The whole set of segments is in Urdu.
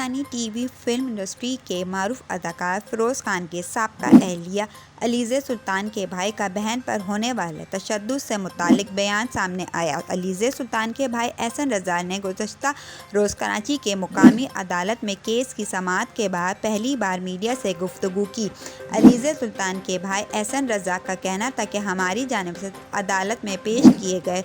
Pakistani T V film industry کے معروف اداکار فیروز خان کی سابقہ اہلیہ علیزہ سلطان کے بھائی کا بہن پر ہونے والے تشدد سے متعلق بیان سامنے آیا۔ علیزہ سلطان کے بھائی احسن رضا نے گزشتہ روز کراچی کی مقامی عدالت میں کیس کی سماعت کے بعد پہلی بار میڈیا سے گفتگو کی۔ علیزہ سلطان کے بھائی احسن رضا کا کہنا تھا کہ ہماری جانب سے عدالت میں پیش کیے گئے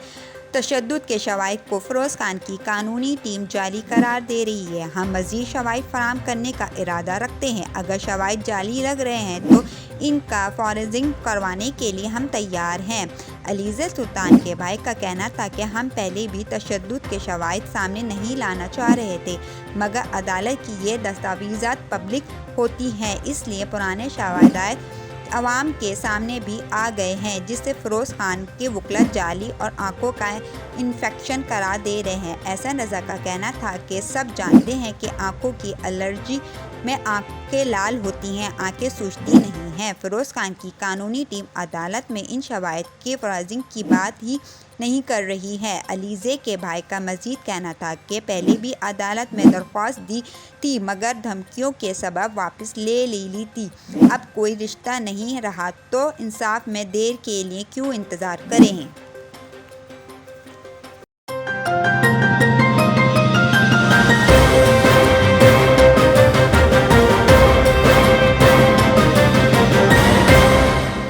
تشدد کے شواہد کو فیروز خان کی قانونی ٹیم جعلی قرار دے رہی ہے۔ ہم مزید شواہد فراہم کرنے کا ارادہ رکھتے ہیں۔ اگر شواہد جعلی لگ رہے ہیں تو ان کا فورنسک کروانے کے لیے ہم تیار ہیں۔ علیزہ سلطان کے بھائی کا کہنا تھا کہ ہم پہلے بھی تشدد کے شواہد سامنے نہیں لانا چاہ رہے تھے، مگر عدالت کی یہ دستاویزات پبلک ہوتی ہیں، اس لیے پرانے شواہد عوام کے سامنے بھی آ گئے ہیں، جسے فیروز خان کے وکلاء جعلی اور آنکھوں کا انفیکشن قرار دے رہے ہیں۔ احسن رضا کا کہنا تھا کہ سب جانتے ہیں کہ آنکھوں کی الرجی میں آنکھیں لال ہوتی ہیں، آنکھیں سوجتی نہیں ہیں۔ فیروز خان کی قانونی ٹیم عدالت میں ان شواہد کے فورنسک کی بات ہی نہیں کر رہی ہے۔ علیزہ کے بھائی کا مزید کہنا تھا کہ پہلے بھی عدالت میں درخواست دی تھی، مگر دھمکیوں کے سبب واپس لے لی تھی۔ اب کوئی رشتہ نہیں رہا تو انصاف میں دیر کے لیے کیوں انتظار کریں؟